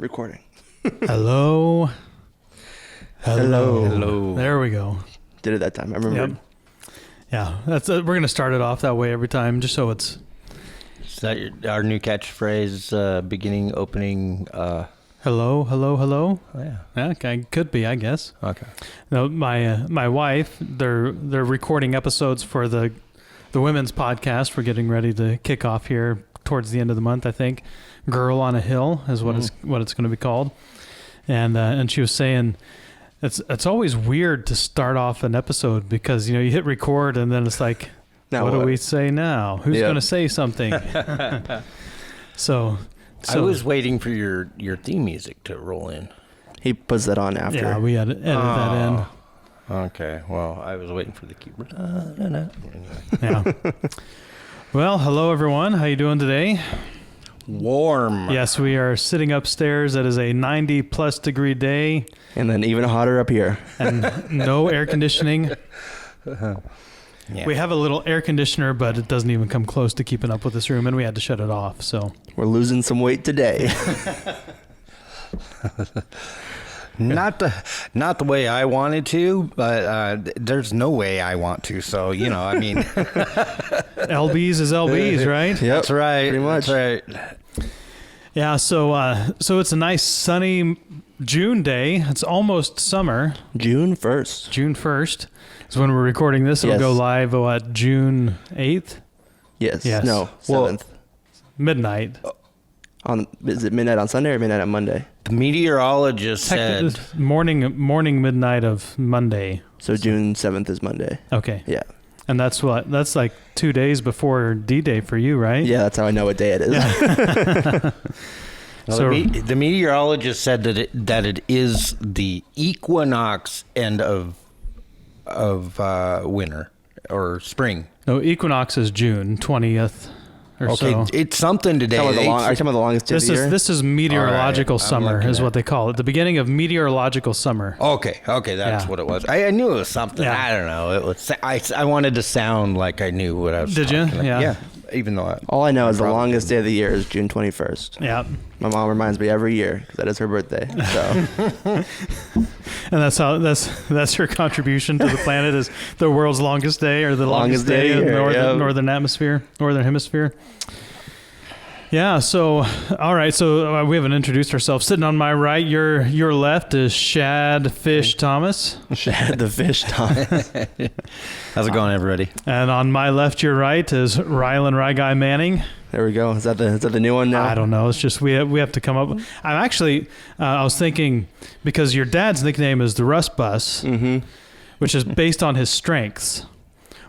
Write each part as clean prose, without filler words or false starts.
recording. Hello. Hello. There we go. Did it that time. I remember. Yep. Yeah, that's we're gonna start it off that way every time, just so it's. Is that our new catchphrase? Beginning, opening. Hello. Oh, yeah. Yeah, okay, could be, I guess. Okay. No, my wife, they're recording episodes for the women's podcast. We're getting ready to kick off here towards the end of the month, I think. Girl on a Hill is what it's going to be called, and she was saying. It's always weird to start off an episode because, you hit record and then it's like, now what do we say now? Who's going to say something? so I was waiting for your theme music to roll in. He puts that on after. Yeah, we had to edit that in. Okay, well, I was waiting for the keyboard. Anyway. Yeah. Well, hello everyone. How you doing today? Warm. Yes, we are sitting upstairs. It is a 90-plus degree day. And then even hotter up here. And no air conditioning. Yeah. We have a little air conditioner, but it doesn't even come close to keeping up with this room, and we had to shut it off. So we're losing some weight today. Not the way I wanted to, but there's no way I want to. So, I mean. LBs is LBs, right? Yep, that's right. Pretty much. That's right. Yeah, so it's a nice sunny June day. It's almost summer. June 1st. June 1st is when we're recording this. It'll go live, June 8th? Yes. Yes. No, 7th. Midnight. Is it midnight on Sunday or midnight on Monday? The meteorologist said... Morning, midnight of Monday. So June 7th is Monday. Okay. Yeah. And that's like 2 days before D-Day for you, right? Yeah, that's how I know what day it is. Yeah. So the meteorologist said that it is the equinox end of winter or spring. No, equinox is June 20th or so. Okay, it's something today. Are you talking about the longest day of the year? This is meteorological right, summer is what they call it. The beginning of meteorological summer. Okay, that's what it was. I knew it was something. Yeah. I don't know. It was. I wanted to sound like I knew what I was. Did you? About. Yeah. Even though all I know is the longest day of the year is June 21st. Yeah. My mom reminds me every year because that is her birthday. So. And that's her contribution to the planet is the world's longest day or the longest day in the northern hemisphere. Yeah. So, all right. So we haven't introduced ourselves. Sitting on my right, your left is Shad Fish Thomas. Shad the Fish Thomas. How's it going, everybody? And on my left, your right is Rylan Ryguy Manning. There we go. Is that the new one now? I don't know. It's just we have to come up. I'm actually I was thinking because your dad's nickname is the Rust Bus, which is based on his strengths,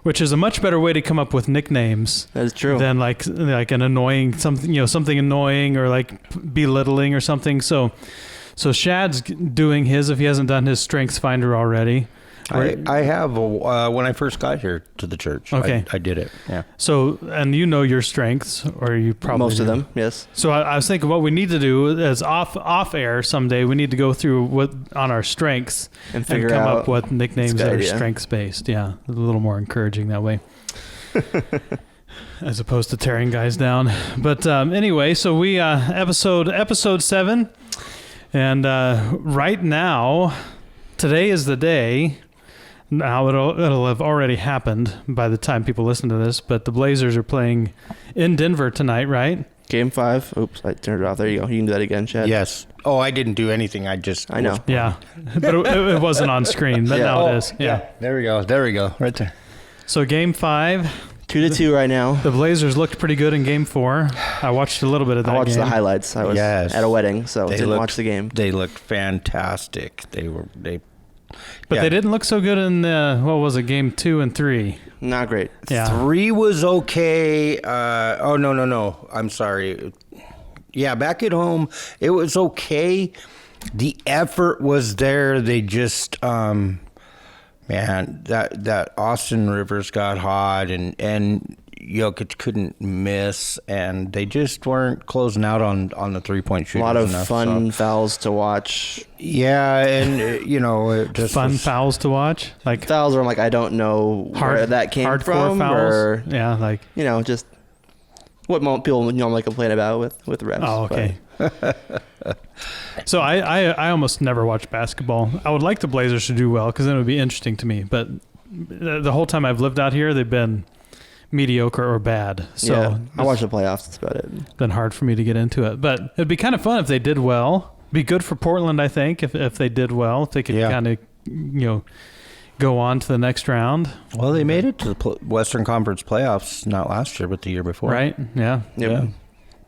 which is a much better way to come up with nicknames. That is true. Than like an annoying something annoying or like belittling or something. So Shad's doing his if he hasn't done his Strengths Finder already. I have when I first got here to the church. Okay, I did it. Yeah. So and your strengths, or you probably most of them. Yes. So I was thinking what we need to do is off air someday. We need to go through what on our strengths and come up with nicknames that are strengths based. Yeah, a little more encouraging that way. As opposed to tearing guys down. But anyway, so we episode 7, and right now, today is the day. Now it'll have already happened by the time people listen to this, but the Blazers are playing in Denver tonight, right? Game 5. Oops, I turned it off. There you go. You can do that again, Chad. Yes. Oh, I didn't do anything. I know. Yeah, but it wasn't on screen, but now it is. Yeah. There we go. Right there. So game 5. 2-2 right now. The Blazers looked pretty good in game 4. I watched a little bit of that. I watched the highlights. I was at a wedding, so didn't watch the game. They looked fantastic. But they didn't look so good in game 2 and 3. Not great. Yeah. 3 was okay. No. I'm sorry. Yeah, back at home, it was okay. The effort was there. They just, that Austin Rivers got hot and Jokic couldn't miss, and they just weren't closing out on the 3-point shooters. A lot of fun fouls to watch. Yeah, and it just fun fouls to watch, like fouls where I'm like, I don't know where that came from, fouls. or yeah, like just what people normally complain about with refs. Oh, okay. So I almost never watch basketball. I would like the Blazers to do well because then it would be interesting to me. But the whole time I've lived out here, they've been mediocre or bad. So yeah, I watch the playoffs. That's about it. Been hard for me to get into it. But it'd be kind of fun if they did well. Be good for Portland, I think, if they did well. If they could kind of, go on to the next round. Well, they made it to the Western Conference playoffs, not last year, but the year before. Right? Yeah. Yep. Yeah.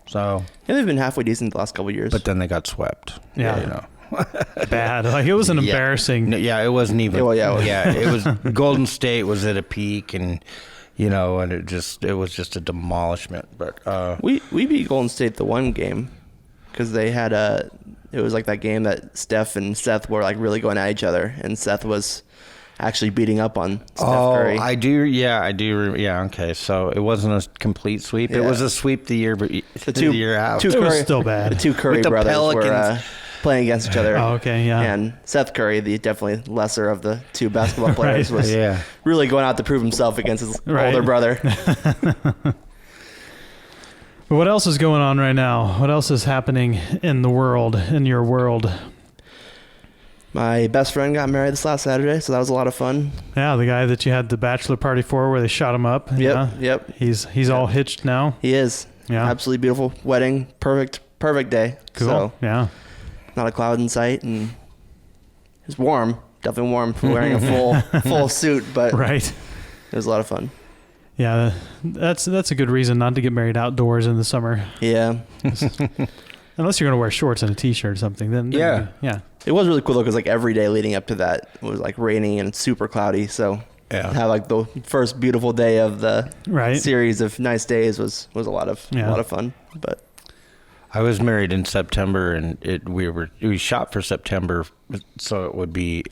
So. Yeah, they've been halfway decent the last couple of years. But then they got swept. Yeah. Bad. Like it was an embarrassing. No, yeah, it wasn't even. Well, yeah, it was. Golden State was at a peak, and and it was just a demolishment. But we beat Golden State the one game because they had it was like that game that Steph and Seth were like really going at each other, and Seth was actually beating up on Steph Curry. I do. Yeah, I do. Yeah, okay. So it wasn't a complete sweep. Yeah. It was a sweep the year, the year out. It was still bad. The two Curry With the brothers Pelicans. were playing against each other. Oh, okay, yeah. And Seth Curry, the definitely lesser of the two basketball players, Right. was Yeah. really going out to prove himself against his Right. older brother. But what else is going on right now? What else is happening in the world, in your world? My best friend got married this last Saturday, so that was a lot of fun. Yeah, the guy that you had the bachelor party for where they shot him up. Yeah. Yep. He's all hitched now. He is. Yeah. Absolutely beautiful wedding. Perfect day. Cool. So, yeah. not a cloud in sight, and it's warm. Definitely warm for wearing a full suit, but Right. it was a lot of fun. Yeah, that's a good reason not to get married outdoors in the summer. Yeah. Unless you're going to wear shorts and a t-shirt or something, then Yeah. yeah. It was really cool though, because like every day leading up to that was like rainy and super cloudy. So Yeah. to have like the first beautiful day of the Right. series of nice days was a lot of fun. But I was married in September, and we shot for September, so it would be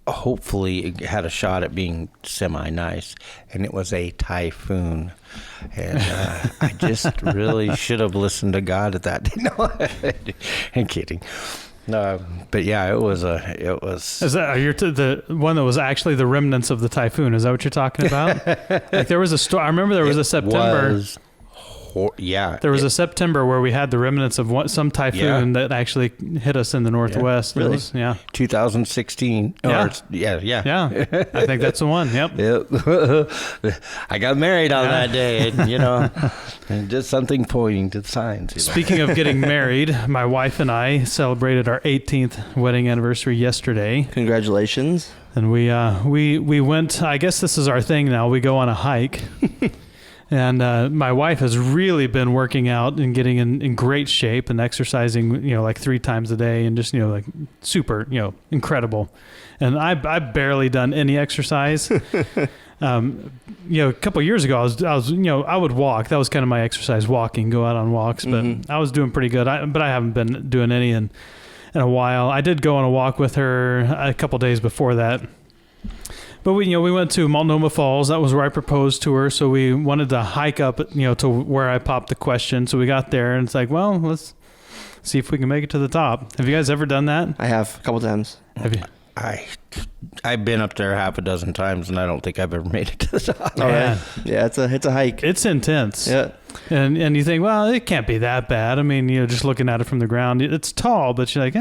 hopefully it had a shot at being semi-nice, and it was a typhoon, and I just really should have listened to God at that. No, I'm kidding. But yeah, it was. Is that you're the one that was actually the remnants of the typhoon? Is that what you're talking about? Like there was a storm. I remember there was a September. There was a September where we had the remnants of some typhoon that actually hit us in the Northwest. Yeah, really? Yeah. 2016. Yeah. Yeah. I think that's the one. Yep. Yep. I got married on that day, and just something pointing to the signs. Speaking of getting married, my wife and I celebrated our 18th wedding anniversary yesterday. congratulations. And we went, I guess this is our thing now. We go on a hike. And my wife has really been working out and getting in great shape and exercising, like 3 times a day and just, like super, incredible. And I've barely done any exercise. A couple of years ago, I would walk. That was kind of my exercise, walking, go out on walks. But I was doing pretty good. But I haven't been doing any in a while. I did go on a walk with her a couple days before that. But we went to Multnomah Falls. That was where I proposed to her. So we wanted to hike up, to where I popped the question. So we got there, and it's like, well, let's see if we can make it to the top. Have you guys ever done that? I have a couple times. Have you? I've been up there half a dozen times, and I don't think I've ever made it to the top. Man. Yeah, it's a hike. It's intense. Yeah. And you think, well, it can't be that bad. I mean, just looking at it from the ground, it's tall, but you're like,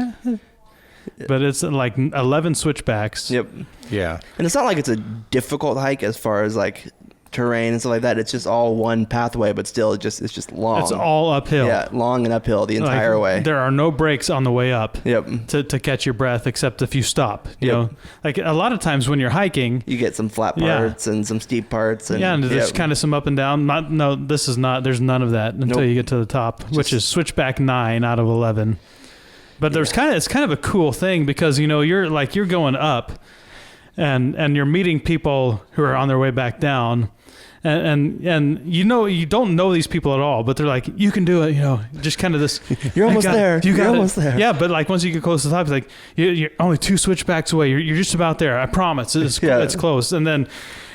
But it's like 11 switchbacks. Yep. Yeah. And it's not like it's a difficult hike as far as like terrain and stuff like that. It's just all one pathway, but still it's just long. It's all uphill. Yeah, long and uphill the entire way. There are no breaks on the way up. Yep. To catch your breath, except if you stop. You Yep. know, like a lot of times when you're hiking, You get some flat parts and some steep parts. And there's kind of some up and down. There's none of that until Nope. you get to the top, which is switchback 9 out of 11. But it's kind of a cool thing because you're going up, and you're meeting people who are on their way back down, and you don't know these people at all, but they're like, you can do it, just kind of this. You're almost there. You're almost there. Yeah, but like once you get close to the top, it's like you're only 2 switchbacks away. You're just about there. I promise. It's close. And then.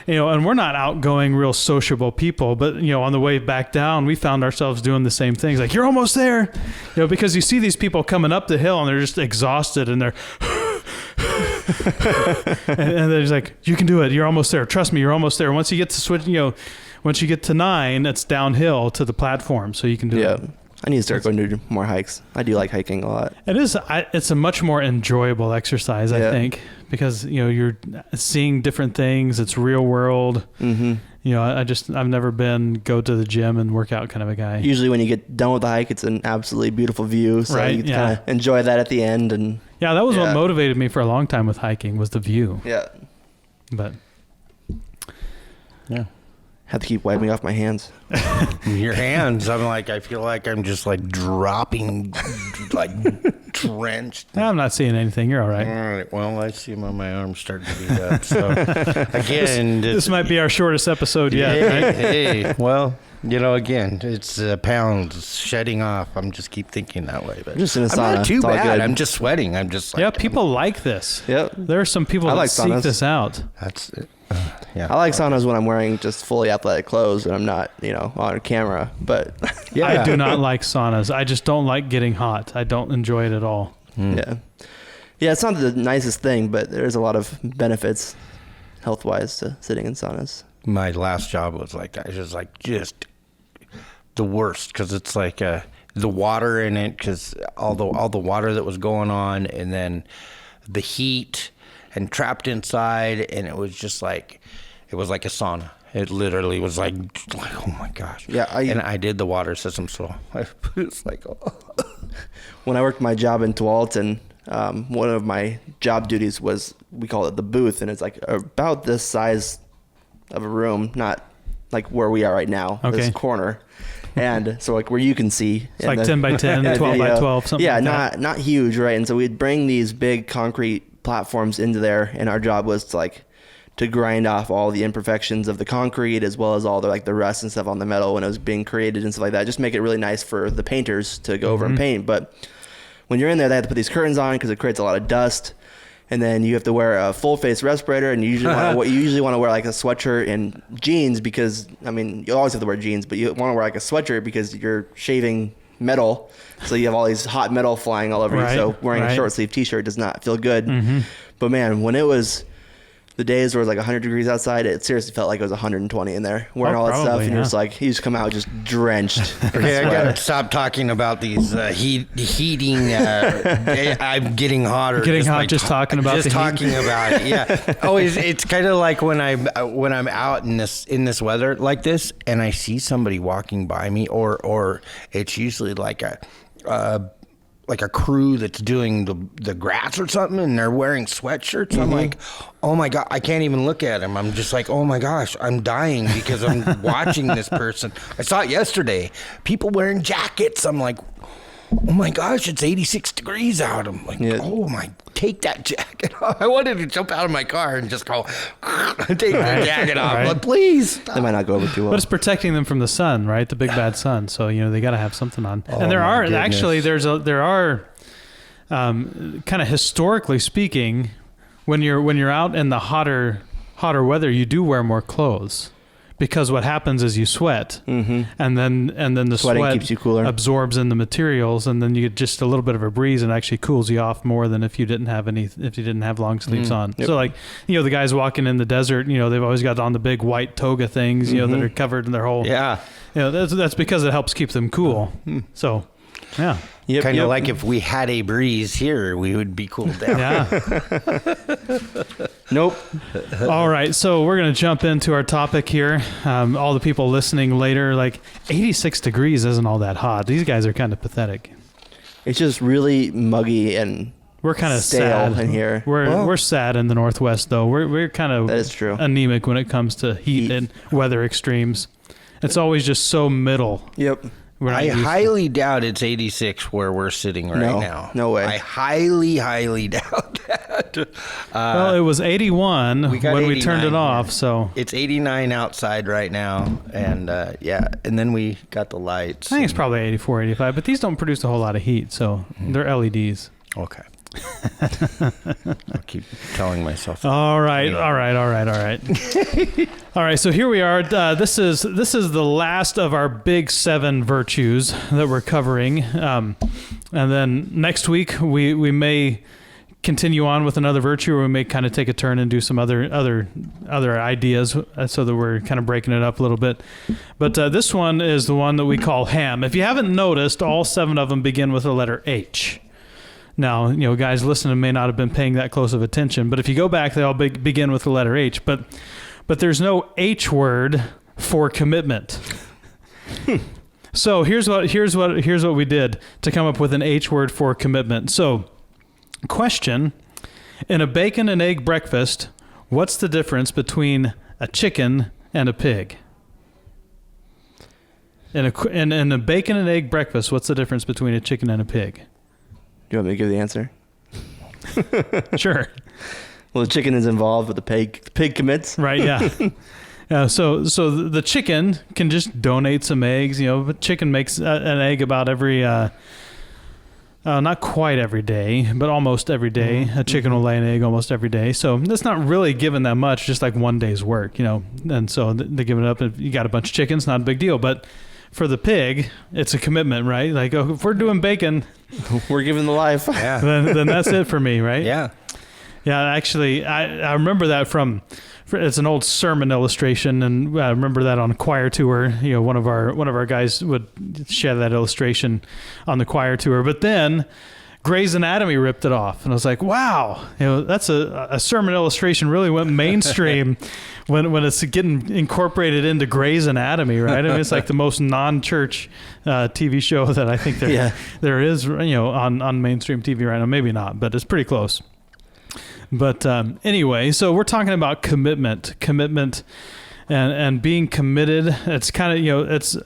And we're not outgoing, real sociable people, but, on the way back down, we found ourselves doing the same things. Like, you're almost there, because you see these people coming up the hill and they're just exhausted and they're, and they're just like, you can do it. You're almost there. Trust me, you're almost there. Once you get to switch, once you get to 9, it's downhill to the platform, so you can do Yeah. it. I need to start going to do more hikes. I do like hiking a lot. It is. It's a much more enjoyable exercise, I Yeah. think, because you're seeing different things. It's real world. Mm-hmm. I've never been go to the gym and work out kind of a guy. Usually when you get done with the hike, it's an absolutely beautiful view. So Right, you yeah. kind of enjoy that at the end. And Yeah, that was what Yeah. motivated me for a long time with hiking was the view. yeah, But Yeah. have to keep wiping off my hands. Your hands, I feel like I'm just like dropping, like drenched. I'm not seeing anything. You're all All right. right. Well, I see my arms starting to beat up. So again, This might be our shortest episode yet, right? Hey, well, again, it's pounds shedding off. I'm just keep thinking that way, but I'm just in a I'm sauna. not too It's all bad. good. I'm just sweating. I'm just like, Yeah, people like this. Yep. There are some people I that like seek saunas. this out. That's it. Yeah. I like saunas when I'm wearing just fully athletic clothes and I'm not, on camera. But Yeah. I do not like saunas. I just don't like getting hot. I don't enjoy it at all. yeah, it's not the nicest thing, but there's a lot of benefits health-wise to sitting in saunas. My last job was like that. It was like just the worst because it's like the water in it, because all the water that was going on, and then the heat and trapped inside, and it was just like it was like a sauna. It literally was like oh my gosh. Yeah, and I did the water system, so it's like When I worked my job in Tualatin, one of my job duties was, we call it the booth, and it's like about this size of a room, not like where we are right now, this Okay. corner. And so like where you can see. It's like 10 by 10, 12 by 12, something Yeah, like that. not huge, right? And so we'd bring these big concrete platforms into there, and our job was to grind off all the imperfections of the concrete, as well as all the rust and stuff on the metal when it was being created and stuff like that. Just make it really nice for the painters to go over and paint. But when you're in there, they have to put these curtains on because it creates a lot of dust. And then you have to wear a full face respirator, and you usually want to wear like a sweatshirt and jeans, because you always have to wear jeans, but you want to wear like a sweatshirt because you're shaving metal, so you have all these hot metal flying all over Right, you. So wearing right. a short sleeve t-shirt does not feel good. But man, when it was the days where it was like 100 degrees outside, it seriously felt like it was 1hundred and wearing all that stuff, probably, and yeah. you just come out just drenched. okay, I gotta stop talking about these heating. I'm getting hotter. Getting hot just talking about just the heat. talking about it. Yeah. Oh, it's kind of like when I'm out in this weather like this, and I see somebody walking by me, or it's usually like a crew that's doing the grass or something, and they're wearing sweatshirts. I'm like, oh my God, I can't even look at them. I'm just like, oh my gosh, I'm dying because I'm watching this person. I saw it yesterday. People wearing jackets. I'm like, oh my gosh, it's 86 degrees out. I'm like, oh my, take that jacket off. I wanted to jump out of my car and just go, take the jacket off. Right. But please. They might not go over too well. But it's protecting them from the sun, right? The big bad sun. So they got to have something on. Oh, And there my are goodness. actually there are kind of historically speaking, when you're out in the hotter weather, you do wear more clothes. Because what happens is you sweat, and then the Sweating sweat keeps you cooler. absorbs in the materials, and then you get just a little bit of a breeze, and actually cools you off more than if you didn't have long sleeves on. Yep. So like the guys walking in the desert, they've always got on the big white toga things, that are covered in their whole. Yeah. That's because it helps keep them cool. So, yeah. Yep, Kind of yep. like if we had a breeze here, we would be cooled down. Yeah. Nope. All right, so we're going to jump into our topic here. All the people listening later, 86 degrees isn't all that hot. These guys are kind of pathetic. It's just really muggy and We're kind of stale sad in here. We're sad in the Northwest, though. We're kind of That is true. anemic when it comes to heat and weather extremes. It's always just so middle. Yep. We're not I used to- highly doubt it's 86 where we're sitting right No, now. no way. I highly doubt that. Well, it was 81 we got when we turned it 89 off, here. so It's 89 outside right now, and and then we got the lights. I think it's probably 84, 85, but these don't produce a whole lot of heat, so they're LEDs. Okay. I'll keep telling myself. All right. Yeah. All right, so here we are. This is the last of our big 7 virtues that we're covering. And then next week we may continue on with another virtue, or we may kind of take a turn and do some other ideas, so that we're kind of breaking it up a little bit. But this one is the one that we call ham. If you haven't noticed, all 7 of them begin with the letter H. Now, guys listening may not have been paying that close of attention, but if you go back, they all begin with the letter H. But there's no H word for commitment. So here's what we did to come up with an H word for commitment. So, question: in a bacon and egg breakfast, what's the difference between a chicken and a pig? In a bacon and egg breakfast, what's the difference between a chicken and a pig? Do you want me to give the answer? Sure. Well, the chicken is involved, but the pig commits. Right, yeah. So the chicken can just donate some eggs. But chicken makes an egg about every, not quite every day, but almost every day. A chicken will lay an egg almost every day. So that's not really given that much, just like one day's work, And so they give it up. If you got a bunch of chickens, not a big deal. But for the pig, it's a commitment, right? Like, if we're doing bacon, we're giving the life. Yeah. then that's it for me, right? Yeah. Yeah, actually, I remember that it's an old sermon illustration, and I remember that on a choir tour. One of our guys would share that illustration on the choir tour. But then Grey's Anatomy ripped it off, and I was like, wow, that's a sermon illustration really went mainstream when it's getting incorporated into Grey's Anatomy, right? I mean, it's like the most non-church TV show that I think there is, on mainstream TV right now. Maybe not, but it's pretty close. But anyway, so we're talking about commitment, and being committed. It's kind of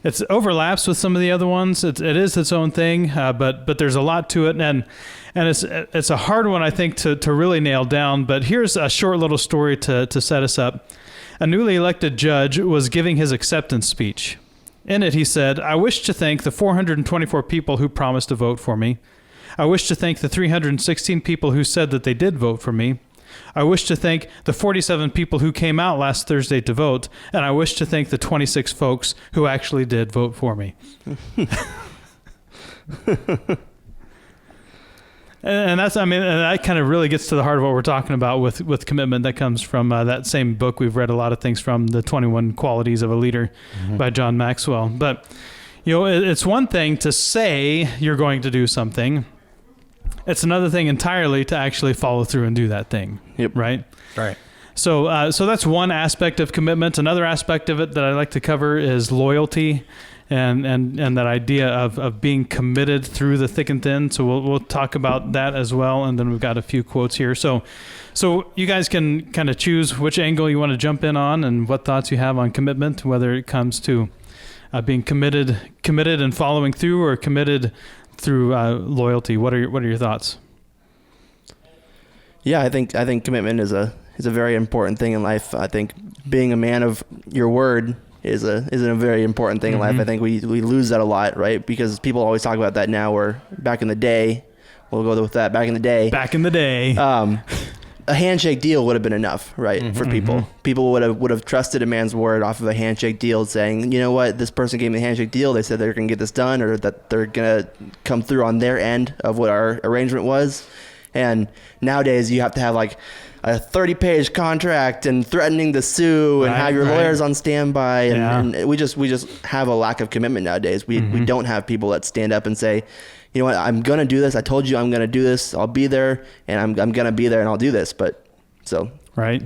it's overlaps with some of the other ones. It is its own thing, but there's a lot to it, and it's a hard one, I think, to really nail down. But here's a short little story to set us up. A newly elected judge was giving his acceptance speech. In it, he said, "I wish to thank the 424 people who promised to vote for me. I wish to thank the 316 people who said that they did vote for me. I wish to thank the 47 people who came out last Thursday to vote, and I wish to thank the 26 folks who actually did vote for me." And that's, and that kind of really gets to the heart of what we're talking about with commitment. That comes from that same book we've read a lot of things from, The 21 Qualities of a Leader by John Maxwell. But, it's one thing to say you're going to do something. It's another thing entirely to actually follow through and do that thing. Yep. Right? Right. So that's one aspect of commitment. Another aspect of it that I like to cover is loyalty, and that idea of being committed through the thick and thin. So we'll talk about that as well. And then we've got a few quotes here. So you guys can kind of choose which angle you want to jump in on and what thoughts you have on commitment, whether it comes to being committed and following through, or committed through loyalty. What are your thoughts? Yeah, I think commitment is a very important thing in life. I think being a man of your word is a very important thing in life. I think we lose that a lot, right? Because people always talk about that now, where back in the day, we'll go with that. Back in the day, a handshake deal would have been enough, right? For people. People would have trusted a man's word off of a handshake deal, saying, you know what, this person gave me a handshake deal. They said they're going to get this done, or that they're going to come through on their end of what our arrangement was. And nowadays you have to have like a 30-page contract and threatening to sue and have your lawyers on standby. And we just have a lack of commitment nowadays. We don't have people that stand up and say, you know what, I'm going to do this. I told you I'm going to do this. I'll be there, and I'm going to be there, and I'll do this. Right.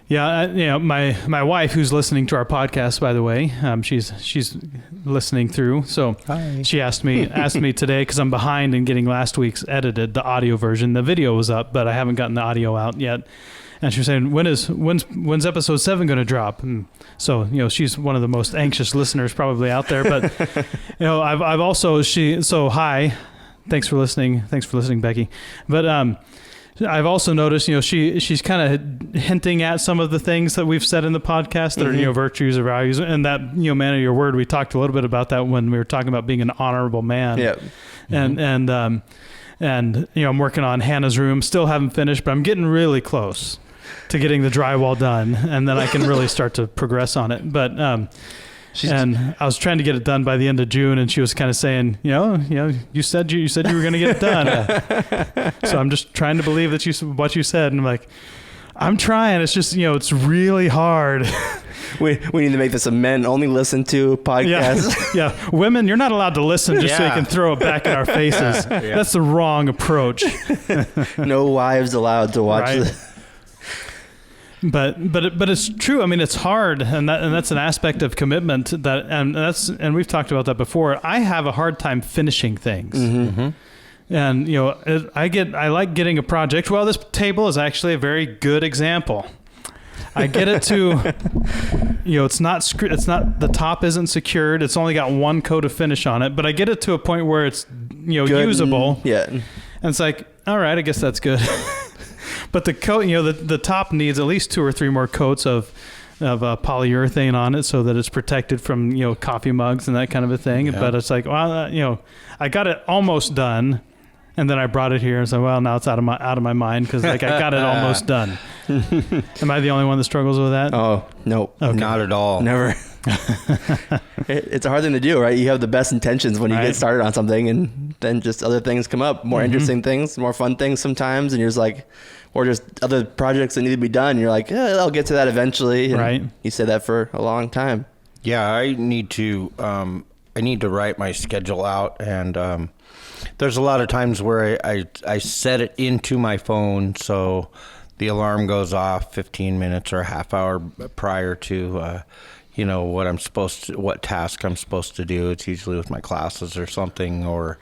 Yeah. My wife, who's listening to our podcast, by the way, she's listening through. So hi. She asked me today, because I'm behind in getting last week's edited, the audio version. The video was up, but I haven't gotten the audio out yet. And she was saying, when's episode 7 going to drop? And so, she's one of the most anxious listeners probably out there. But, I've also, hi, thanks for listening. Thanks for listening, Becky. But, I've also noticed, she's kind of hinting at some of the things that we've said in the podcast that are, virtues or values, and that, man of your word. We talked a little bit about that when we were talking about being an honorable man. Yeah. And I'm working on Hannah's room. Still haven't finished, but I'm getting really close to getting the drywall done, and then I can really start to progress on it. But And I was trying to get it done by the end of June, and she was kind of saying, you said you were going to get it done. So I'm just trying to believe that what you said. And I'm like, I'm trying. It's just, it's really hard. We need to make this a men only listen to podcast. Yeah. Women, you're not allowed to listen just so you can throw it back in our faces. Yeah. That's the wrong approach. No wives allowed to watch this. But it's true. I mean, it's hard, and that's an aspect of commitment and we've talked about that before. I have a hard time finishing things. Mm-hmm. And I like getting a project. Well, this table is actually a very good example. I get it to, it's not the top isn't secured. It's only got one coat of finish on it, but I get it to a point where it's usable. And it's like, all right, I guess that's good. But the coat, the top needs at least 2 or 3 more coats of polyurethane on it so that it's protected from, coffee mugs and that kind of a thing. Yeah. But it's like, well, I got it almost done. And then I brought it here and said, well, now it's out of my mind because I got it almost done. Am I the only one that struggles with that? Oh, nope. Okay. Not at all. Never. It's a hard thing to do, right? You have the best intentions when you get started on something, and then just other things come up, more interesting things, more fun things sometimes, and you're just like, or just other projects that need to be done. You're like, I'll get to that eventually. And you said that for a long time. Yeah, I need to write my schedule out, and there's a lot of times where I set it into my phone so the alarm goes off 15 minutes or a half hour prior to what task I'm supposed to do. It's usually with my classes or something, or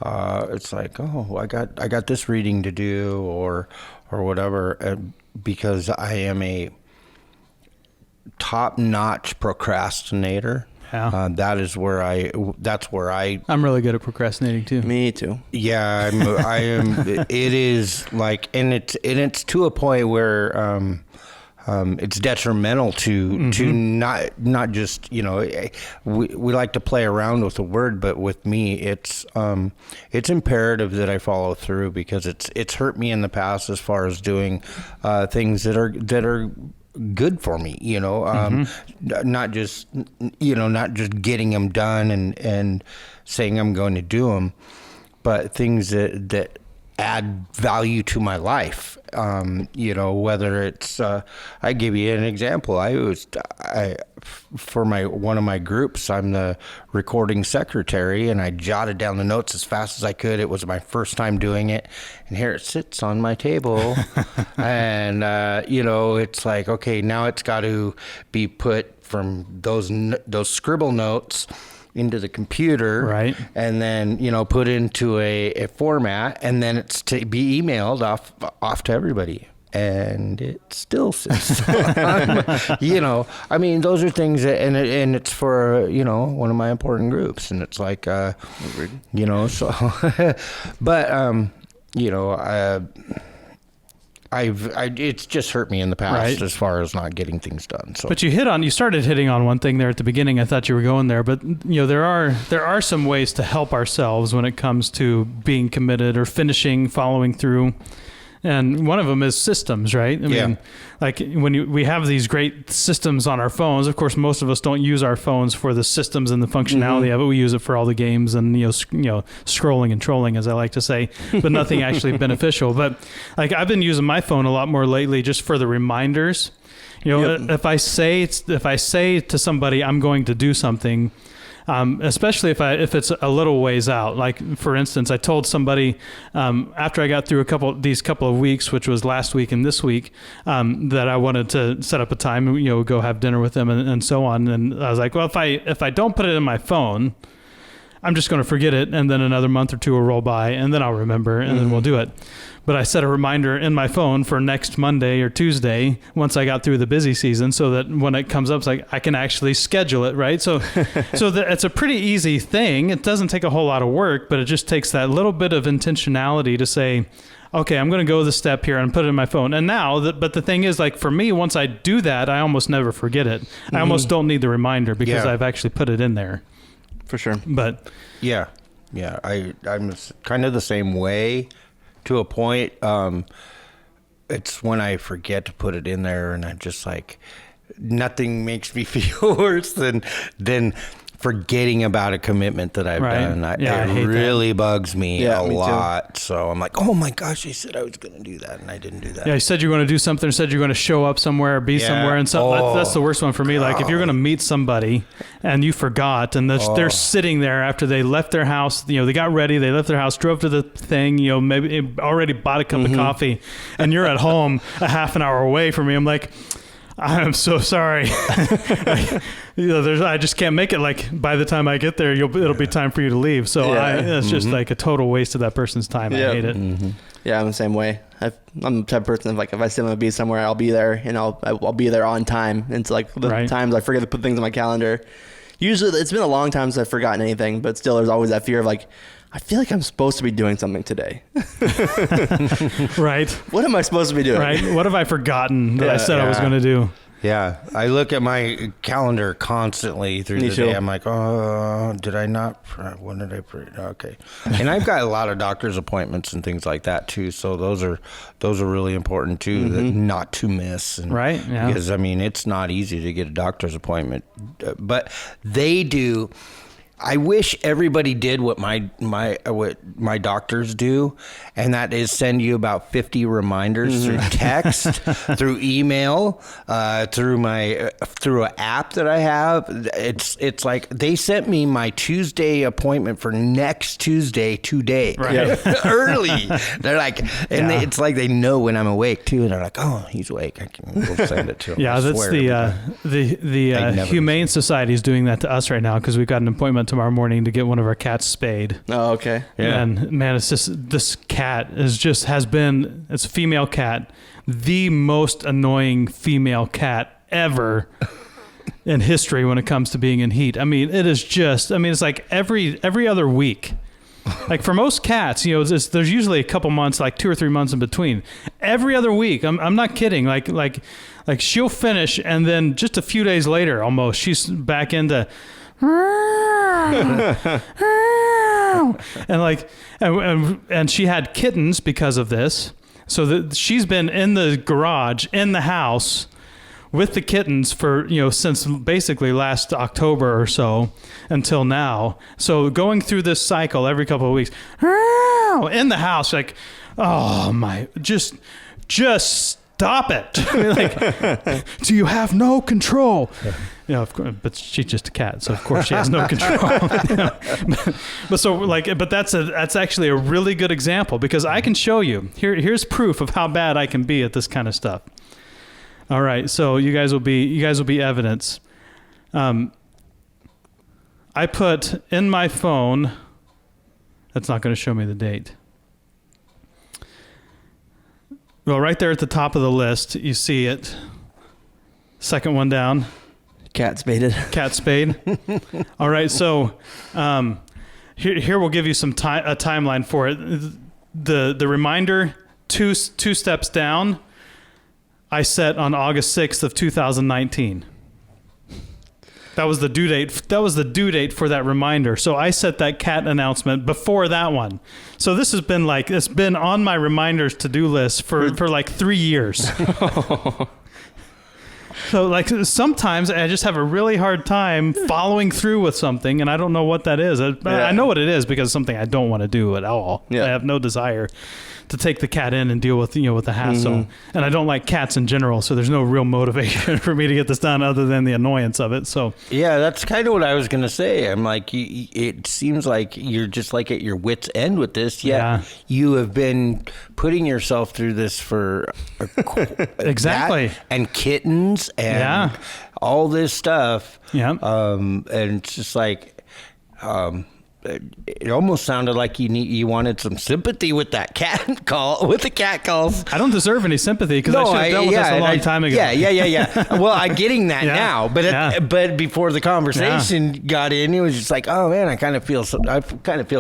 it's like, oh, I got this reading to do or whatever, because I am a top-notch procrastinator. Yeah. That's where I. I'm really good at procrastinating too. Me too. Yeah, I am. It is like, and it's to a point where it's detrimental to not just, we like to play around with the word, but with me it's imperative that I follow through, because it's hurt me in the past as far as doing things that are good for me, not just getting them done and saying I'm going to do them, but things that add value to my life. Whether it's, I give you an example. For one of my groups, I'm the recording secretary, and I jotted down the notes as fast as I could. It was my first time doing it, and here it sits on my table. And, it's like, okay, now it's got to be put from those scribble notes into the computer, right, and then put into a format, and then it's to be emailed off to everybody, and it still sits. I mean, those are things that, and it's for one of my important groups, and it's like but it's just hurt me in the past as far as not getting things done. So, but you started hitting on one thing there at the beginning. I thought you were going there, but there are some ways to help ourselves when it comes to being committed or finishing, following through. And one of them is systems, right? I mean, like when we have these great systems on our phones, of course, most of us don't use our phones for the systems and the functionality of it. We use it for all the games and, scrolling and trolling, as I like to say, but nothing actually beneficial. But like I've been using my phone a lot more lately just for the reminders. If I say to somebody, I'm going to do something, especially if it's a little ways out. Like, for instance, I told somebody after I got through these couple of weeks, which was last week and this week, that I wanted to set up a time, go have dinner with them and so on. And I was like, well, if I don't put it in my phone, I'm just going to forget it, and then another month or two will roll by, and then I'll remember, and then we'll do it. But I set a reminder in my phone for next Monday or Tuesday once I got through the busy season, so that when it comes up, it's like I can actually schedule it, right? So it's a pretty easy thing. It doesn't take a whole lot of work, but it just takes that little bit of intentionality to say, okay, I'm going to go the step here and put it in my phone. And now, but the thing is, like for me, once I do that, I almost never forget it. I almost don't need the reminder because I've actually put it in there. For sure. But yeah, I'm kind of the same way to a point. It's when I forget to put it in there, and I'm just like, nothing makes me feel worse than forgetting about a commitment that I've done. I It hate really bugs me Yeah, a me too. lot. So I'm like, oh my gosh, I said I was going to do that and I didn't do that. Yeah, you said you're going to do something, said you're going to show up somewhere or be somewhere. And so that's the worst one for me. Like if you're going to meet somebody and you forgot and they're sitting there after they left their house, they got ready, they left their house, drove to the thing, maybe already bought a cup of coffee and you're at home a half an hour away from me. I'm like, I'm so sorry. I just can't make it. Like by the time I get there, it'll be time for you to leave. So it's just like a total waste of that person's time. I hate it. Yeah, I'm the same way. I'm the type of person like if I say I'm gonna be somewhere, I'll be there, and I'll be there on time. And it's like the times I forget to put things on my calendar. Usually, it's been a long time since I've forgotten anything, but still, there's always that fear of like, I feel like I'm supposed to be doing something today. Right. What am I supposed to be doing? Right. What have I forgotten that I said I was going to do? Yeah, I look at my calendar constantly through the day. I'm like, oh, did I not? When did I? Okay, and I've got a lot of doctor's appointments and things like that too. So those are really important too, that not to miss. And, right. Yeah. Because I mean, it's not easy to get a doctor's appointment, but they do. I wish everybody did what my doctors do, and that is send you about 50 reminders through text, through email, through an app that I have. It's like they sent me my Tuesday appointment for next Tuesday today, right? Early. They're like, and it's like they know when I'm awake too, and they're like, oh, he's awake. We'll send it to him. Yeah, that's the Humane Society is doing that to us right now because we've got an appointment tomorrow morning to get one of our cats spayed. Oh, okay. Yeah. And man, it's just this cat has been it's a female cat, the most annoying female cat ever in history when it comes to being in heat. I mean, it's like every other week. Like for most cats, there's usually a couple months, like 2 or 3 months in between. Every other week, I'm not kidding. Like she'll finish, and then just a few days later, almost she's back into. and she had kittens because of this. So she's been in the garage, in the house with the kittens for, since basically last October or so until now. So going through this cycle every couple of weeks, in the house, like, oh my, just stop it. Like, do you have no control? Of course, but she's just a cat, so of course she has no control. But that's actually a really good example because I can show you. Here's proof of how bad I can be at this kind of stuff. All right, so you guys will be evidence. I put in my phone. That's not going to show me the date. Well, right there at the top of the list, you see it. Second one down. Cat spaded. Cat spade. All right, so here we'll give you a timeline for it. The reminder, two steps down, I set on August 6th of 2019. That was the due date. That was the due date for that reminder. So I set that cat announcement before that one. So this has been it's been on my reminders to-do list for like 3 years. So like sometimes I just have a really hard time following through with something, and I don't know what that is. I know what it is because it's something I don't want to do at all. Yeah. I have no desire to take the cat in and deal with with the hassle. And I don't like cats in general, so there's no real motivation for me to get this done other than the annoyance of it. So yeah, that's kind of what I was gonna say. I'm like, it seems like you're just like at your wit's end with this. Yet you have been putting yourself through this for exactly and kittens and all this stuff. Yeah. And it's just like. It almost sounded like you wanted some sympathy with that cat call, with the cat calls. I don't deserve any sympathy because I should have dealt with this a long time ago. Yeah. Well, I'm getting that now, but before the conversation got in, it was just like, oh man, I kind of feel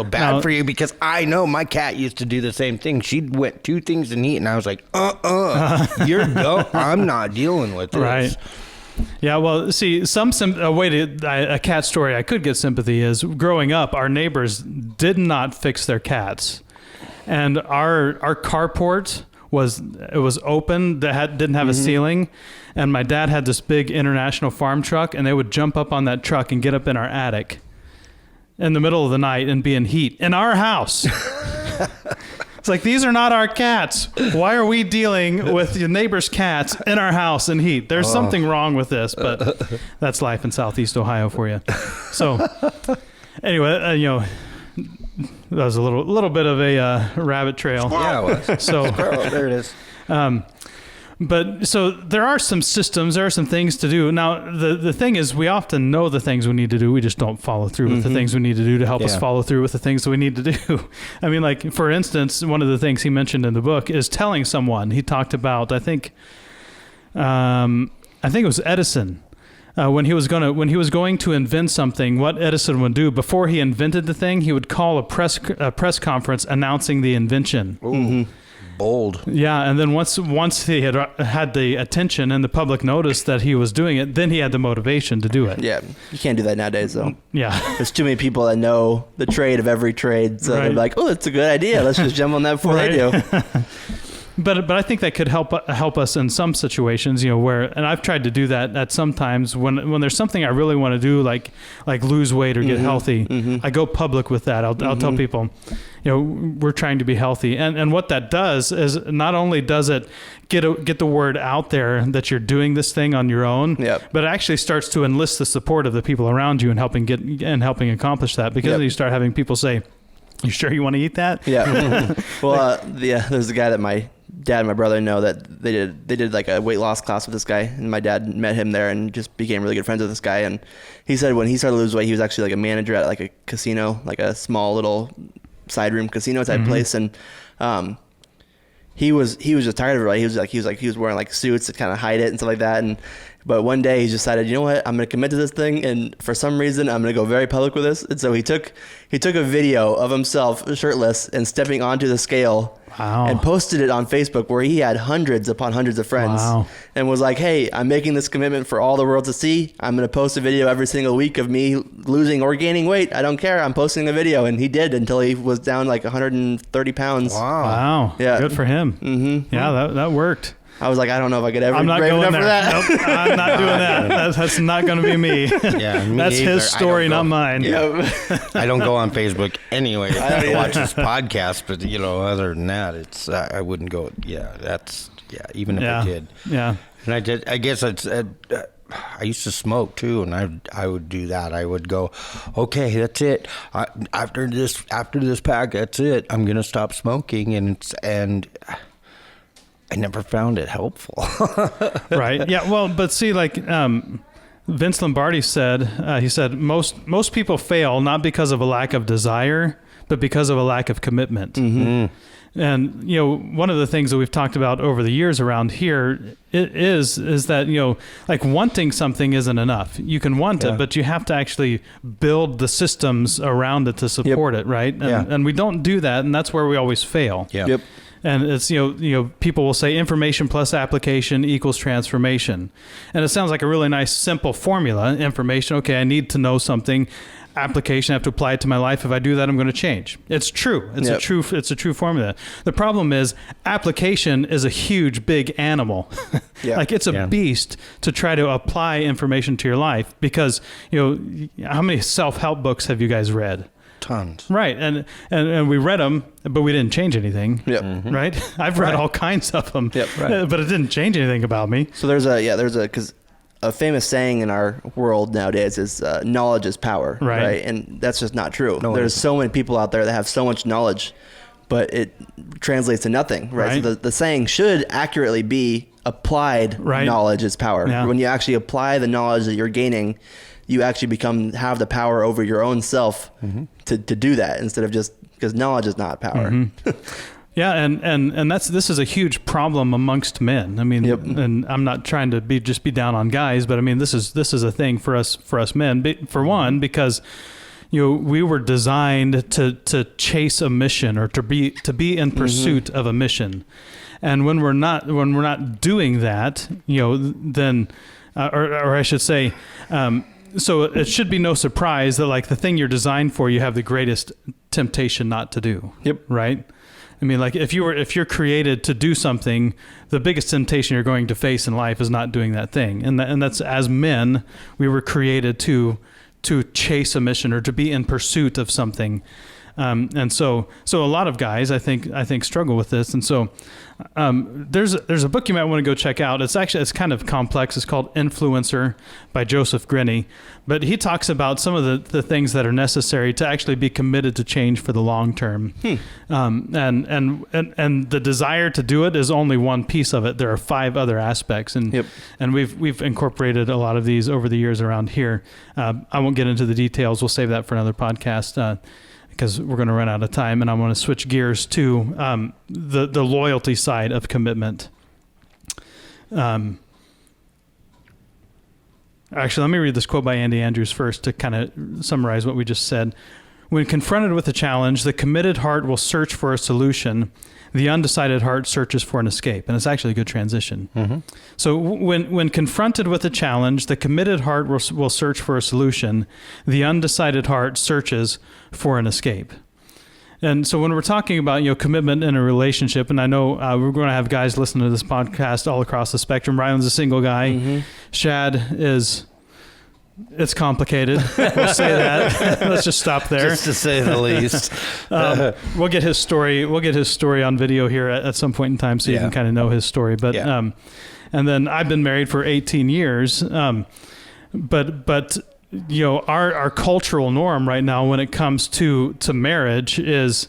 bad for you because I know my cat used to do the same thing. She went 2 things in heat, and I was like, I'm not dealing with this. Right. Yeah, well, see, a cat story I could get sympathy is growing up, our neighbors did not fix their cats. And our carport was open that didn't have a ceiling, and my dad had this big international farm truck, and they would jump up on that truck and get up in our attic in the middle of the night and be in heat in our house. It's like, these are not our cats. Why are we dealing with your neighbor's cats in our house in heat? There's something wrong with this, but that's life in Southeast Ohio for you. So anyway, that was a little bit of a rabbit trail. Yeah, it was. So There it is. But so there are some systems, there are some things to do. Now, the thing is, we often know the things we need to do. We just don't follow through with the things we need to do to help us follow through with the things that we need to do. I mean, like, for instance, one of the things he mentioned in the book is telling someone. He talked about, I think it was Edison. When he was going to invent something, what Edison would do before he invented the thing, he would call a press conference announcing the invention. Ooh, bold. Yeah, and then once he had the attention and the public noticed that he was doing it, then he had the motivation to do it. Yeah, you can't do that nowadays, though. Yeah. There's too many people that know the trade of every trade, so they're like, "Oh, that's a good idea. Let's just jump on that before they do." But I think that could help us in some situations, and I've tried to do that at some times when there's something I really want to do, like lose weight or get healthy. I go public with that. I'll tell people, we're trying to be healthy, and what that does is not only does it get the word out there that you're doing this thing on your own, but it actually starts to enlist the support of the people around you and helping accomplish that, because you start having people say, "You sure you want to eat that?" Yeah. Well, there's a guy that my dad and my brother know that they did like a weight loss class with this guy, and my dad met him there and just became really good friends with this guy. And he said when he started to lose weight, he was actually like a manager at like a casino, like a small little side room casino type place, and he was just tired of it. Right? He was wearing like suits to kind of hide it and stuff like that. But one day he decided, you know what, I'm going to commit to this thing, and for some reason I'm going to go very public with this. And so he took a video of himself shirtless and stepping onto the scale. Wow. And posted it on Facebook, where he had hundreds upon hundreds of friends. Wow. And was like, "Hey, I'm making this commitment for all the world to see. I'm going to post a video every single week of me losing or gaining weight. I don't care. I'm posting a video." And he did until he was down like 130 pounds. Wow. Yeah. Good for him. Mm-hmm. Yeah, that worked. I was like, I don't know if I could ever. I'm not brave going enough there. for that. Nope, I'm not doing that. That's not going to be me. Yeah, me that's either. his story, not mine. Yeah. I don't go on Facebook anyway. I watch this podcast, but other than that, I wouldn't go. Even if I did. Yeah. And I guess it's. I used to smoke too, and I would do that. I would go, okay, that's it. After this pack, that's it. I'm gonna stop smoking, and I never found it helpful. Right. Yeah. Well, but see, like Vince Lombardi said, he said most people fail not because of a lack of desire, but because of a lack of commitment. Mm-hmm. And one of the things that we've talked about over the years around here is that like wanting something isn't enough. You can want it, but you have to actually build the systems around it to support it, right? And we don't do that, and that's where we always fail. Yeah. Yep. And it's, people will say information plus application equals transformation. And it sounds like a really nice, simple formula. Information, okay, I need to know something. Application, I have to apply it to my life. If I do that, I'm going to change. It's true. It's a true formula. The problem is application is a huge, big animal. Like it's a beast to try to apply information to your life, because, how many self-help books have you guys read? Tons. Right. And we read them, but we didn't change anything. Yep. Mm-hmm. Right. I've read all kinds of them, Right. but it didn't change anything about me. So because a famous saying in our world nowadays is knowledge is power. Right. And that's just not true. No, There's so many people out there that have so much knowledge, but it translates to nothing. Right. So the saying should accurately be applied knowledge is power. Yeah. When you actually apply the knowledge that you're gaining, you actually have the power over your own self to do that, instead of just because knowledge is not power. Mm-hmm. Yeah, and this is a huge problem amongst men. I mean, and I'm not trying to be down on guys, but I mean this is a thing for us men. For one, because we were designed to chase a mission, or to be in pursuit of a mission, and when we're not doing that, then or I should say. So it should be no surprise that like the thing you're designed for, you have the greatest temptation not to do. Yep. Right. I mean, like if you're created to do something, the biggest temptation you're going to face in life is not doing that thing. And that's, as men, we were created to chase a mission or to be in pursuit of something. And so a lot of guys, I think struggle with this. And so, there's a book you might want to go check out. It's kind of complex. It's called Influencer by Joseph Grenny, but he talks about some of the things that are necessary to actually be committed to change for the long term. And the desire to do it is only one piece of it. There are 5 other aspects, and we've incorporated a lot of these over the years around here. I won't get into the details. We'll save that for another podcast. Because we're going to run out of time, and I want to switch gears to the loyalty side of commitment. Actually, let me read this quote by Andy Andrews first to kind of summarize what we just said. When confronted with a challenge, the committed heart will search for a solution. The undecided heart searches for an escape. And it's actually a good transition. Mm-hmm. So when confronted with a challenge, the committed heart will search for a solution. The undecided heart searches for an escape. And so when we're talking about, commitment in a relationship, and I know we're going to have guys listen to this podcast all across the spectrum. Ryan's a single guy. Mm-hmm. Shad is... It's complicated. We'll say that. Let's just stop there. Just to say the least. We'll get his story. We'll get his story on video here at some point in time, so you can kind of know his story. But and then I've been married for 18 years. But our cultural norm right now when it comes to marriage is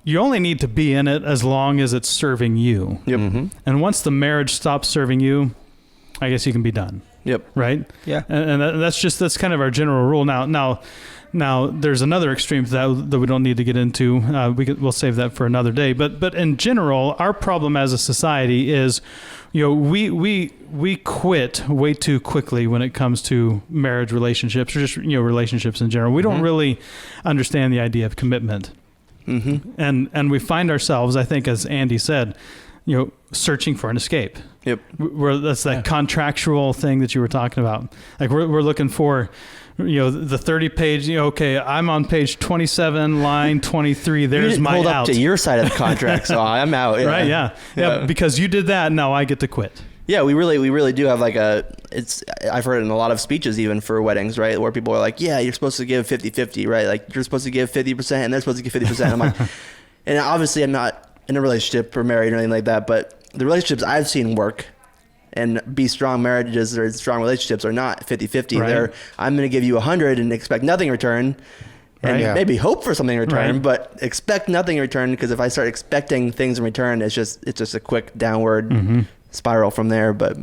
you only need to be in it as long as it's serving you. Yep. Mm-hmm. And once the marriage stops serving you, I guess you can be done. Yep. Right. Yeah. And that's kind of our general rule. Now, there's another extreme to that we don't need to get into. We'll save that for another day. But in general, our problem as a society is, we quit way too quickly when it comes to marriage relationships or just relationships in general. We don't really understand the idea of commitment. Mm-hmm. And we find ourselves, I think, as Andy said, searching for an escape. Yep. That's that contractual thing that you were talking about. Like we're looking for, the 30 page, okay, I'm on page 27, line 23. There's my hold out. Up to your side of the contract. So I'm out. Yeah. Right. Yeah. Because you did that. Now I get to quit. Yeah, we really do have I've heard it in a lot of speeches even for weddings, right? Where people are like, yeah, you're supposed to give 50-50, right? Like you're supposed to give 50% and they're supposed to give 50%. I'm like, and obviously I'm not in a relationship or married or anything like that, but the relationships I've seen work and be strong marriages or strong relationships are not 50-50. Right. I'm going to give you 100 and expect nothing in return and maybe hope for something in return, but expect nothing in return, because if I start expecting things in return, it's just a quick downward spiral from there. But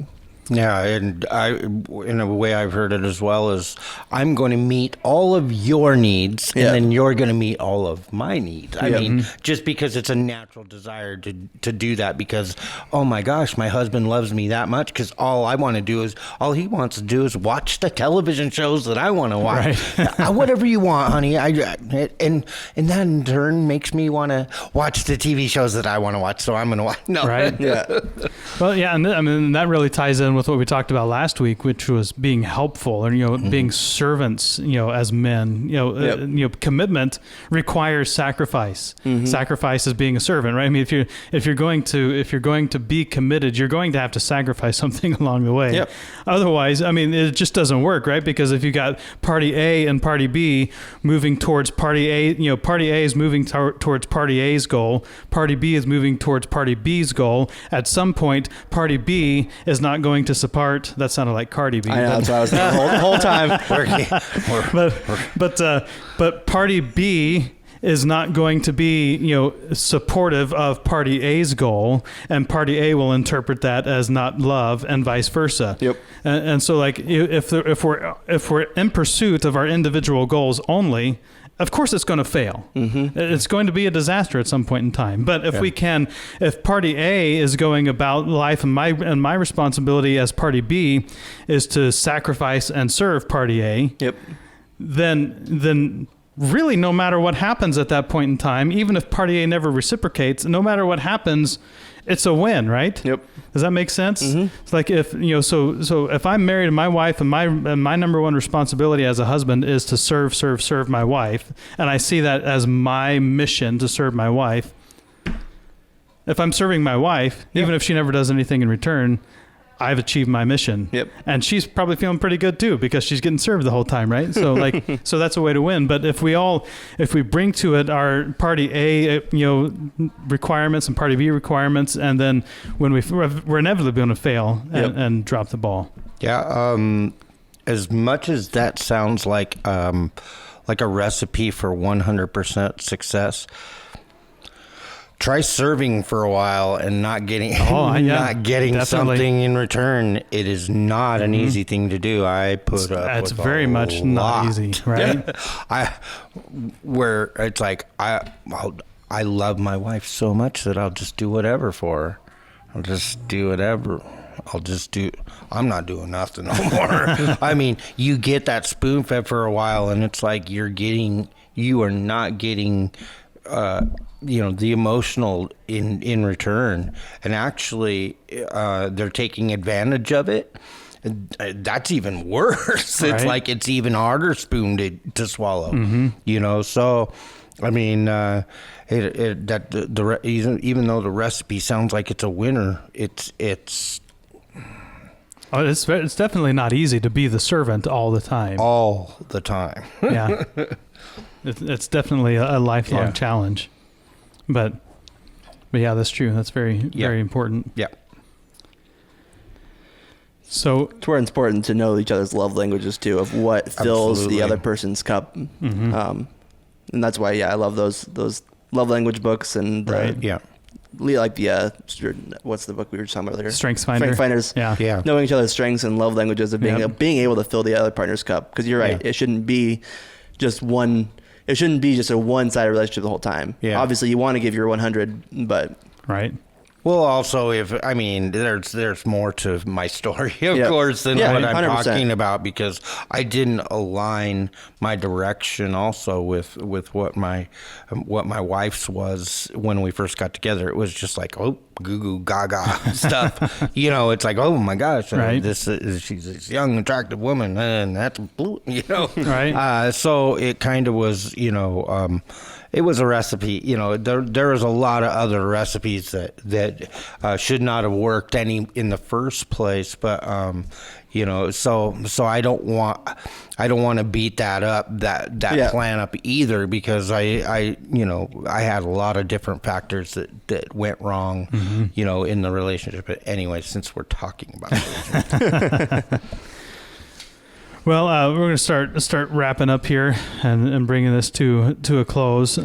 yeah, and in a way I've heard it as well is I'm going to meet all of your needs and then you're going to meet all of my needs. I mean, just because it's a natural desire to do that, because, oh my gosh, my husband loves me that much, because all he wants to do is watch the television shows that I want to watch. Right. Whatever you want, honey. And that in turn makes me want to watch the TV shows that I want to watch, so I'm going to watch. No. Right. Yeah. Well, yeah, and that really ties in with what we talked about last week, which was being helpful or being servants, as men. Commitment requires sacrifice. Sacrifice is being a servant, right? I mean, if you're going to be committed, you're going to have to sacrifice something along the way. Yep. Otherwise, I mean, it just doesn't work, right? Because if you got party A and party B moving towards party A, party A is moving towards party A's goal, party B is moving towards party B's goal. At some point, party B is not going to support. That sounded like Cardi B. I know, that's what I was thinking the whole time. But party B is not going to be, supportive of party A's goal, and party A will interpret that as not love, and vice versa. Yep. And so, like, if we're in pursuit of our individual goals only, of course it's going to fail. It's going to be a disaster at some point in time. But if party A is going about life, and my responsibility as party B is to sacrifice and serve party A, then really, no matter what happens at that point in time, even if party A never reciprocates, no matter what happens, it's a win, right? Yep. Does that make sense? It's like if so if I'm married to my wife, and my number one responsibility as a husband is to serve my wife, and I see that as my mission to serve my wife, if I'm serving my wife, even if she never does anything in return, I've achieved my mission. Yep. And she's probably feeling pretty good too, because she's getting served the whole time, right? So so that's a way to win. But if we bring to it our party A, requirements and party B requirements, and then when we're inevitably going to fail and drop the ball. Yeah. As much as that sounds like a recipe for 100% success, try serving for a while and not getting something in return. It is not an easy thing to do. I put up. It's with very much not easy, right? Where it's like I love my wife so much that I'll just do whatever for her. I'll just do whatever. I'm not doing nothing no more. I mean, you get that spoon fed for a while, and it's like you are not getting. The emotional in return, and actually they're taking advantage of it. That's even worse. It's like it's even harder spoon to swallow. So I mean, even though the recipe sounds like it's a winner, it's definitely not easy to be the servant all the time. Yeah. It's definitely a lifelong challenge. But yeah, that's true. That's very, very important. Yeah. So it's where it's important to know each other's love languages too, of what fills the other person's cup. And that's why, I love those love language books and like the what's the book we were talking about earlier? Strengths Finder. Strength Finders. Yeah. Knowing each other's strengths and love languages of being able to fill the other partner's cup. Because you're right, it shouldn't be just one. It shouldn't be just a one-sided relationship the whole time. Yeah. Obviously, you want to give your 100, but right. Well, also, there's more to my story, of course, than what I'm 100%. Talking about, because I didn't align my direction also with what my wife's was when we first got together. It was just like, goo goo gaga stuff. It's like, oh my gosh, she's this young, attractive woman, and that's blue, Right. So it kind of was, it was a recipe. There was a lot of other recipes that should not have worked in the first place. But so I don't want to beat that up that plan up either, because I had a lot of different factors that went wrong, in the relationship. But anyway, since we're talking about relationships. Well, we're going to start wrapping up here and bringing this to a close.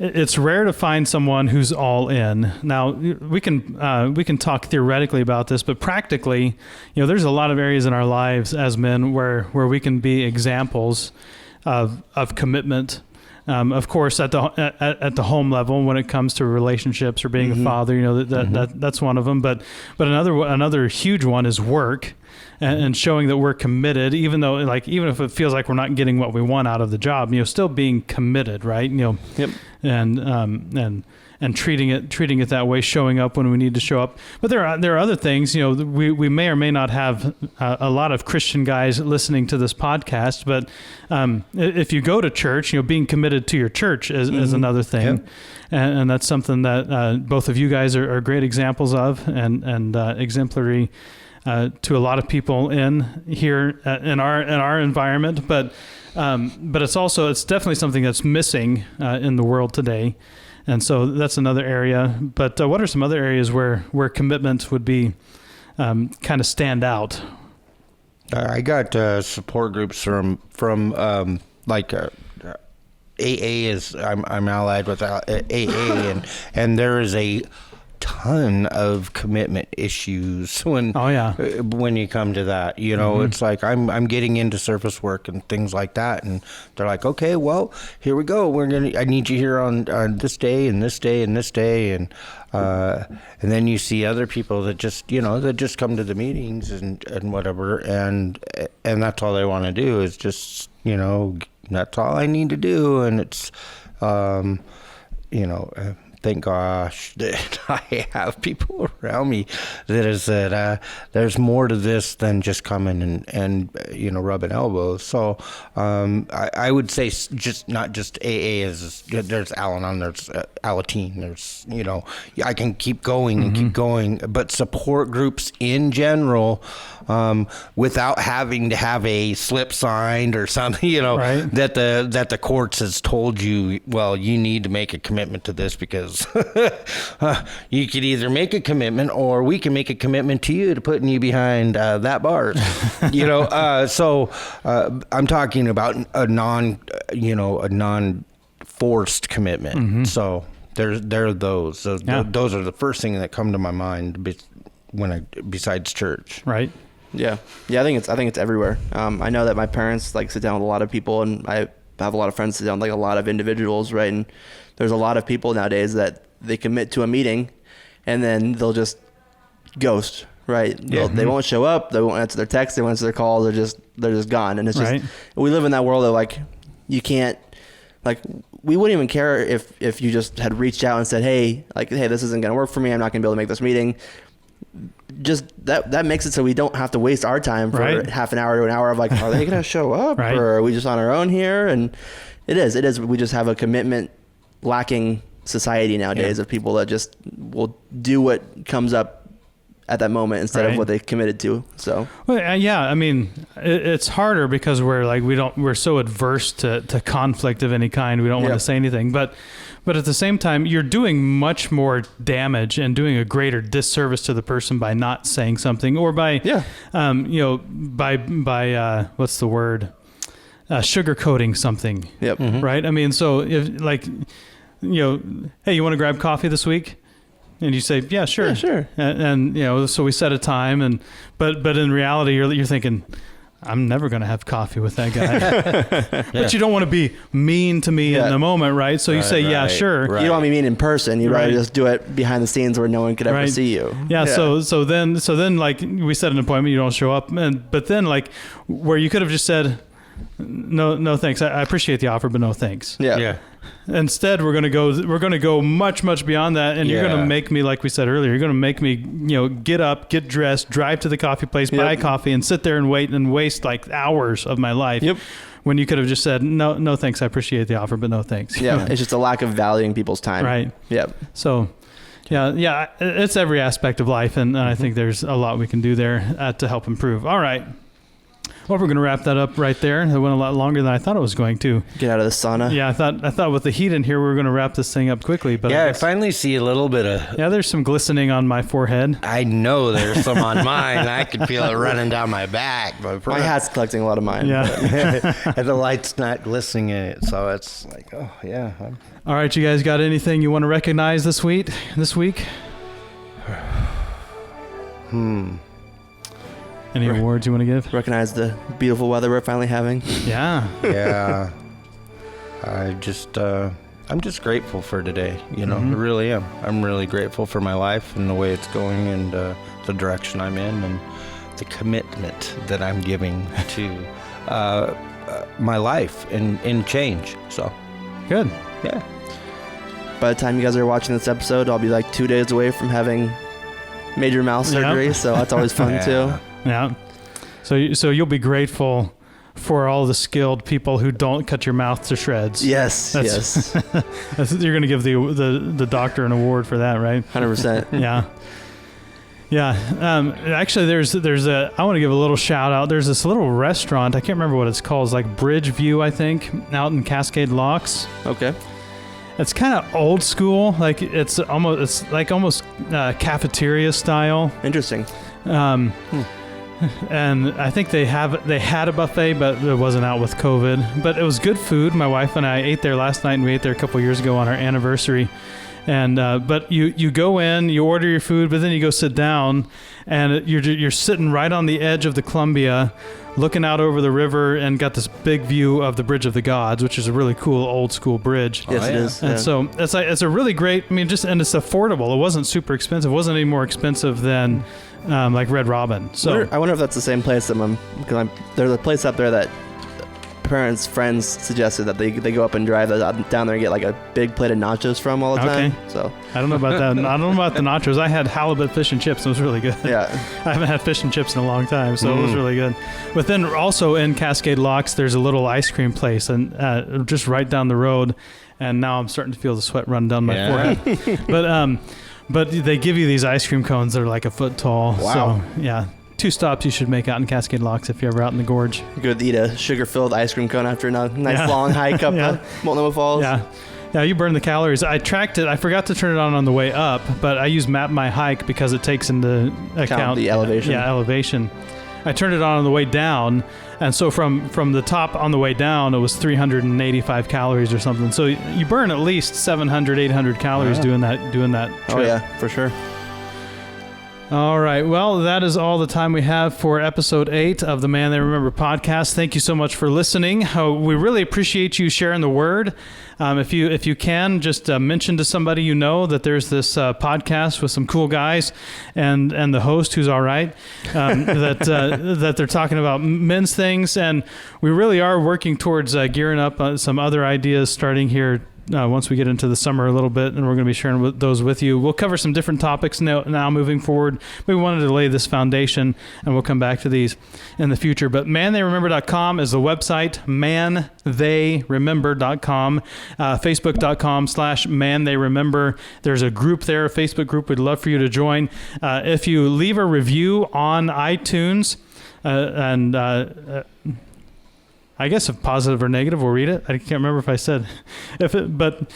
It's rare to find someone who's all in. Now, we can talk theoretically about this, but practically, there's a lot of areas in our lives as men where we can be examples of commitment. Of course, at the home level, when it comes to relationships or being a father, that's one of them. But another huge one is work. And showing that we're committed, even if it feels like we're not getting what we want out of the job, still being committed, right? Yep. And treating it that way, showing up when we need to show up. But there are other things, we may or may not have a lot of Christian guys listening to this podcast, but if you go to church, being committed to your church is another thing. Yep. And that's something that both of you guys are great examples of, and exemplary to a lot of people in here in our environment, but it's definitely something that's missing in the world today, and so that's another area. But what are some other areas where commitment would be kind of stand out? I got support groups from AA is I'm allied with AA, and there is a ton of commitment issues when you come to that. It's like I'm getting into service work and things like that, and they're like, okay, well, here we go, I need you here on this day and this day and this day, and then you see other people that just come to the meetings and whatever, and that's all they want to do is just that's all I need to do, and it's thank gosh that I have people around me that is that there's more to this than just coming and rubbing elbows. So I would say just not just AA is there's Al-Anon, there's Alateen, there's I can keep going and keep going, but support groups in general, without having to have a slip signed or something, right. that the courts has told you, well, you need to make a commitment to this because you could either make a commitment or we can make a commitment to you to putting you behind that bars. So I'm talking about a non-forced commitment. So there are those. So those are the first thing that come to my mind besides church. Right. Yeah. I think it's everywhere. I know that my parents sit down with a lot of people, and I have a lot of friends sit down with a lot of individuals, right? And there's a lot of people nowadays that they commit to a meeting and then they'll just ghost, right? Yeah. They won't show up, they won't answer their texts, they won't answer their calls, they're just gone. And it's just, we live in that world of you can't, we wouldn't even care if you just had reached out and said, hey, this isn't going to work for me, I'm not going to be able to make this meeting. Just that makes it so we don't have to waste our time for half an hour to an hour of are they going to show up or are we just on our own here? And it is. We just have a commitment lacking society nowadays of people that just will do what comes up at that moment instead of what they committed to. So, I mean, it's harder because we're so adverse to conflict of any kind. We don't want to say anything, but at the same time, you're doing much more damage and doing a greater disservice to the person by not saying something or by, what's the word? Sugarcoating something. Yep. Right. I mean, so if hey, you want to grab coffee this week? And you say, yeah, sure. Yeah, sure. And so we set a time but in reality, you're thinking, I'm never going to have coffee with that guy. But you don't want to be mean to me in the moment, right? So you say, yeah, sure. Right. You don't want to be mean in person. You'd rather just do it behind the scenes where no one could ever see you. Yeah. So then we set an appointment, you don't show up. But then where you could have just said, no, thanks. I appreciate the offer, but no thanks. Yeah. Instead, we're going to go much, much beyond that. And you're going to make me, like we said earlier, you're going to make me, get up, get dressed, drive to the coffee place, buy coffee and sit there and wait and waste hours of my life. Yep. When you could have just said, no, thanks. I appreciate the offer, but no thanks. Yeah. It's just a lack of valuing people's time. Right. Yep. So, yeah, it's every aspect of life. And I think there's a lot we can do there to help improve. All right. Well, we're going to wrap that up right there. It went a lot longer than I thought it was going to. Get out of the sauna. Yeah, I thought with the heat in here, we were going to wrap this thing up quickly. But I finally see a little bit of... Yeah, there's some glistening on my forehead. I know there's some on mine. I can feel it running down my back. My hat's collecting a lot of mine. Yeah. And the light's not glistening in it, so it's oh, yeah. All right, you guys got anything you want to recognize this week? Any awards you want to give? Recognize the beautiful weather we're finally having. Yeah. Yeah. I'm just grateful for today. I really am. I'm really grateful for my life and the way it's going and the direction I'm in and the commitment that I'm giving to my life and change. So good. Yeah. By the time you guys are watching this episode, I'll be 2 days away from having major mouth surgery. So that's always fun too. Yeah. So you'll be grateful for all the skilled people who don't cut your mouth to shreds. Yes. Yes. You're going to give the doctor an award for that, right? 100%. Yeah. Yeah. Actually, I want to give a little shout out. There's this little restaurant. I can't remember what it's called. It's Bridge View, I think, out in Cascade Locks. Okay. It's kind of old school. It's almost cafeteria style. Interesting. And I think they had a buffet, but it wasn't out with COVID. But it was good food. My wife and I ate there last night, and we ate there a couple years ago on our anniversary. And but you go in, you order your food, but then you go sit down, and you're sitting right on the edge of the Columbia, looking out over the river, and got this big view of the Bridge of the Gods, which is a really cool old school bridge. Yes, it is. And so it's a really great. I mean, and it's affordable. It wasn't super expensive. It wasn't any more expensive than Red Robin. So I wonder if that's the same place that there's a place up there that parents' friends suggested that they go up and drive down there and get like a big plate of nachos from all the time. So I don't know about that. I don't know about the nachos. I had halibut fish and chips. It was really good. yeah, I haven't had fish and chips in a long time, so it was really good. But then also in Cascade Locks, there's a little ice cream place, and just right down the road. And now I'm starting to feel the sweat run down my forehead. But they give you these ice cream cones that are like a foot tall. Wow. So yeah, 2 stops you should make out in Cascade Locks if you're ever out in the gorge. go eat a sugar-filled ice cream cone after a nice long hike up Multnomah Falls. Yeah, you burn the calories. I tracked it. I forgot to turn it on the way up, but I use Map My Hike because it takes into account the elevation. Yeah, elevation. I turned it on the way down, and so from the top on the way down, it was 385 calories or something. So you burn at least 700, 800 calories doing that trip. Oh yeah, for sure. All right. Well, that is all the time we have for episode 8 of the Man They Remember podcast. Thank you so much for listening. We really appreciate you sharing the word. If you can, just mention to somebody you know that there's this podcast with some cool guys and the host who's all right, that they're talking about men's things. And we really are working towards gearing up some other ideas starting here once we get into the summer a little bit, and we're going to be sharing those with you. We'll cover some different topics now moving forward. We wanted to lay this foundation, and we'll come back to these in the future. But mantheyremember.com is the website, mantheyremember.com, facebook.com/mantheyremember. There's a group there, a Facebook group we'd love for you to join. If you leave a review on iTunes, I guess if positive or negative, we'll read it. I can't remember if I said but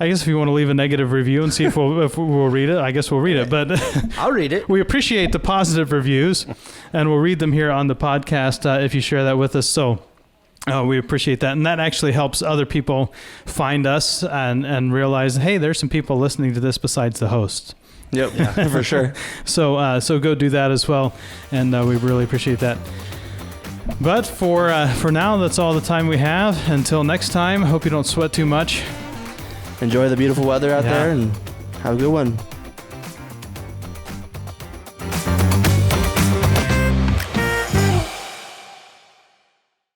I guess if you want to leave a negative review and see if we'll read it, I guess we'll read it. But I'll read it. We appreciate the positive reviews, and we'll read them here on the podcast if you share that with us. So we appreciate that, and that actually helps other people find us and realize, hey, there's some people listening to this besides the host. Yep, for sure. So go do that as well, and we really appreciate that. But for now, that's all the time we have. Until next time, hope you don't sweat too much. Enjoy the beautiful weather out there and have a good one.